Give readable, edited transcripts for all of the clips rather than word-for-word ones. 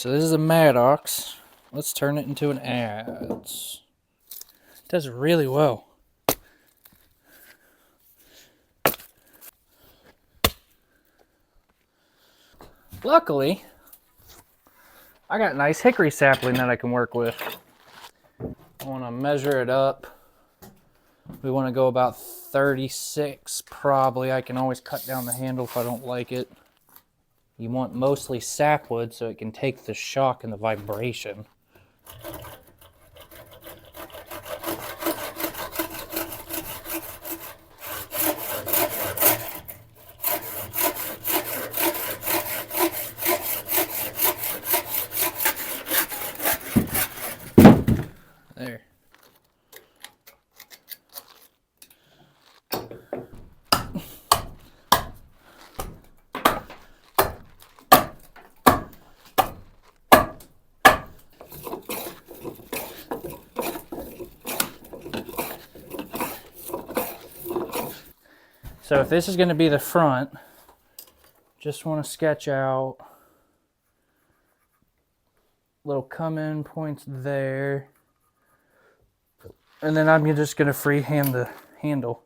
So this is a mattocks. Let's turn it into an adze. It does really well. Luckily, I got a nice hickory sapling that I can work with. I want to measure it up. We want to go about 36 probably. I can always cut down the handle if I don't like it. You want mostly sapwood so it can take the shock and the vibration. There. So if this is going to be the front, just want to sketch out little come-in points there. And then I'm just going to freehand the handle.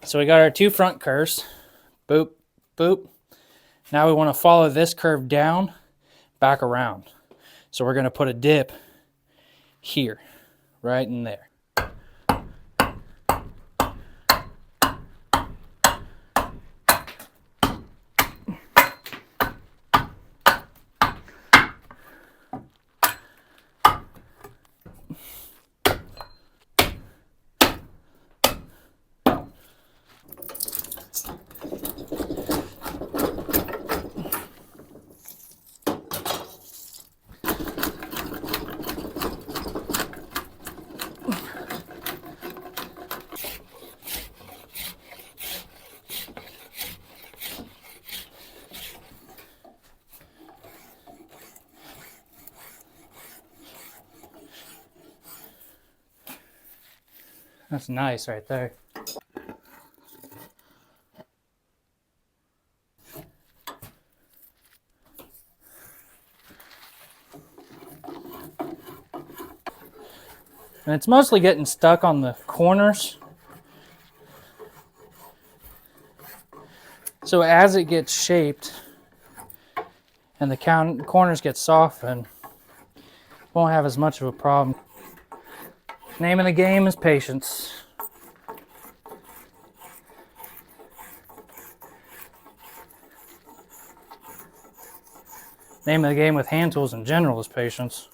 So we got our two front curves. Boop, boop. Now we want to follow this curve down, back around. So we're going to put a dip here, right in there. That's nice right there. And it's mostly getting stuck on the corners. So as it gets shaped and the corners get softened, won't have as much of a problem. Name of the game is patience. Name of the game with hand tools in general is patience.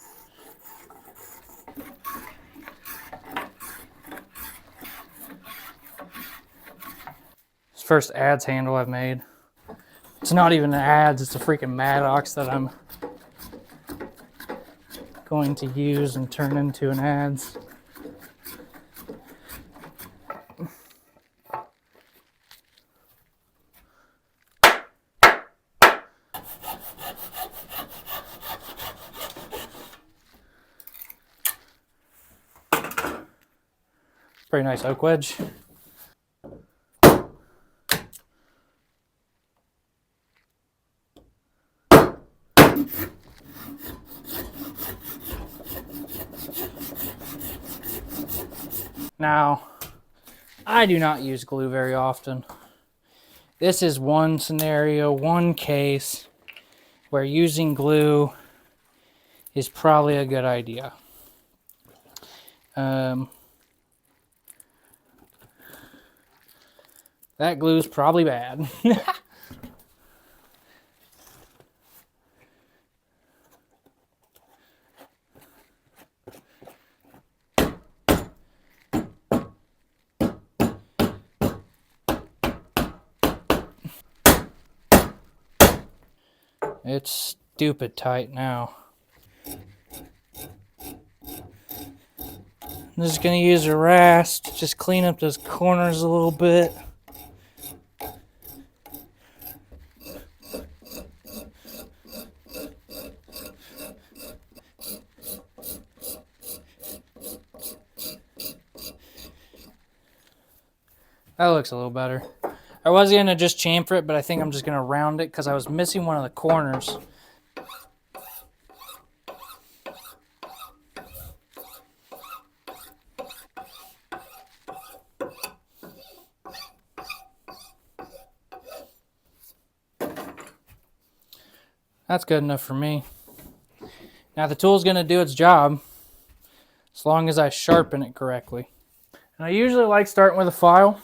It's the first adze handle I've made. It's not even an adze, it's a freaking mattocks that I'm going to use and turn into an adze. Pretty nice oak wedge. Now, I do not use glue very often. This is one scenario, one case where using glue is probably a good idea. That glue is probably bad. It's stupid tight now. I'm just going to use a rasp to just clean up those corners a little bit. That looks a little better. I was going to just chamfer it, but I think I'm just going to round it because I was missing one of the corners. That's good enough for me. Now the tool's going to do its job as long as I sharpen it correctly. And I usually like starting with a file.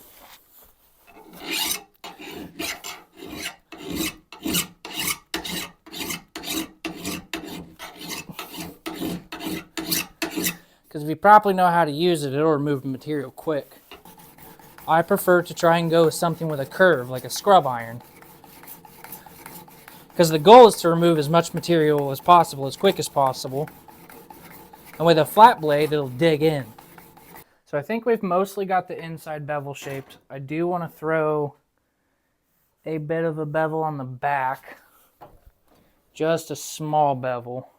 Because if you properly know how to use it, it'll remove the material quick. I prefer to try and go with something with a curve, like a scrub iron. Because the goal is to remove as much material as possible, as quick as possible. And with a flat blade, it'll dig in. So I think we've mostly got the inside bevel shaped. I do want to throw a bit of a bevel on the back. Just a small bevel.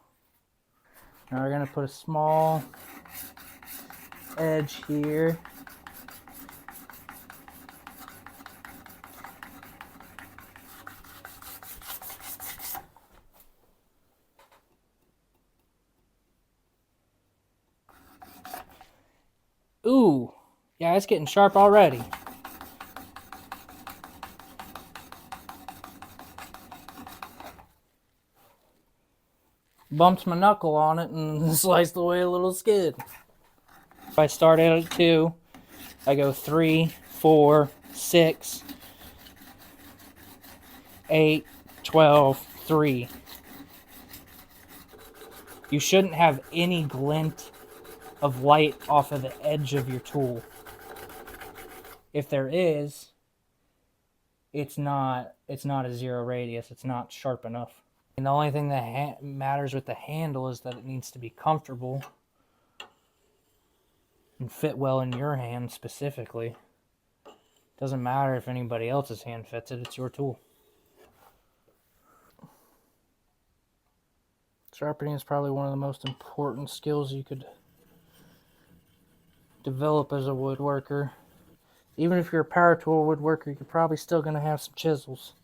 Now we're going to put a small edge here. Ooh, yeah, it's getting sharp already. Bumped my knuckle on it and sliced away a little skid. If I start at 2, I go 3, 4, 6, 8, 12, 3. You shouldn't have any glint of light off of the edge of your tool. If there is, it's not a zero radius. It's not sharp enough. And the only thing that matters with the handle is that it needs to be comfortable and fit well in your hand specifically. Doesn't matter if anybody else's hand fits it, it's your tool. Sharpening is probably one of the most important skills you could develop as a woodworker. Even if you're a power tool woodworker, you're probably still going to have some chisels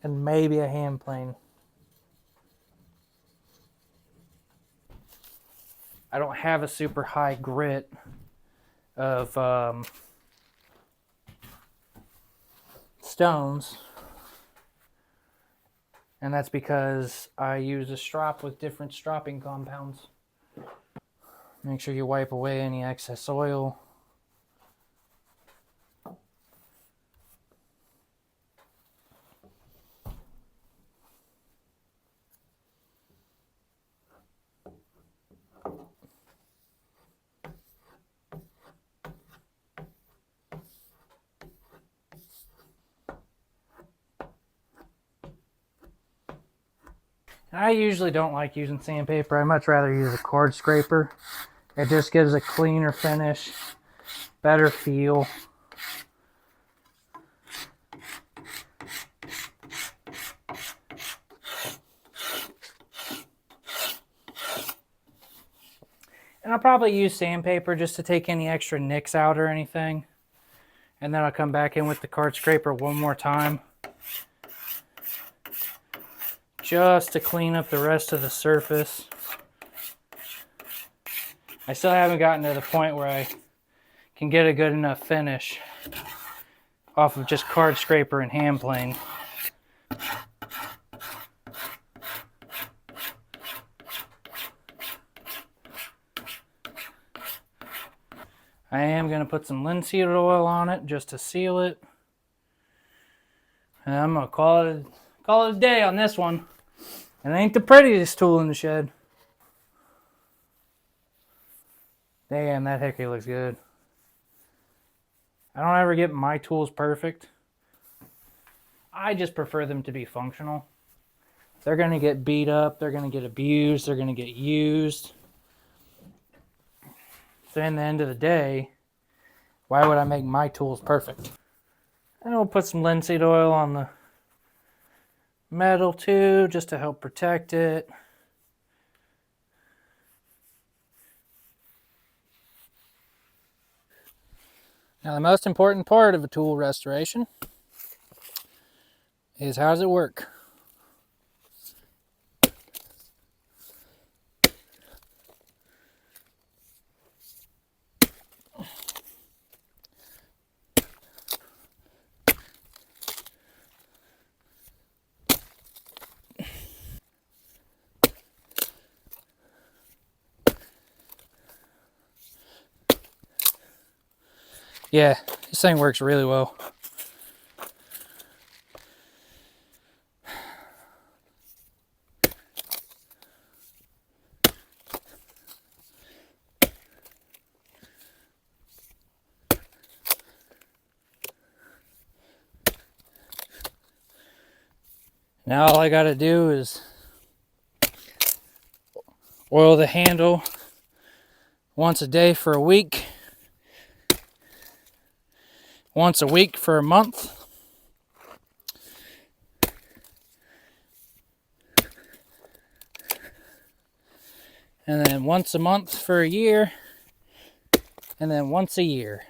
and maybe a hand plane. I don't have a super high grit of stones, and that's because I use a strop with different stropping compounds. Make sure you wipe away any excess oil. I usually don't like using sandpaper. I much rather use a card scraper. It just gives a cleaner finish, better feel. And I'll probably use sandpaper just to take any extra nicks out or anything. And then I'll come back in with the card scraper one more time, just to clean up the rest of the surface. I still haven't gotten to the point where I can get a good enough finish off of just card scraper and hand plane. I am going to put some linseed oil on it just to seal it. And I'm going to call it a day on this one. It ain't the prettiest tool in the shed. Damn, that hickory looks good. I don't ever get my tools perfect. I just prefer them to be functional. They're going to get beat up, they're going to get abused, they're going to get used. So in the end of the day, why would I make my tools perfect? And we'll put some linseed oil on the metal too, just to help protect it. Now the most important part of a tool restoration is how does it work? Yeah, this thing works really well. Now all I gotta do is oil the handle once a day for a week, once a week for a month, and then once a month for a year, and then once a year.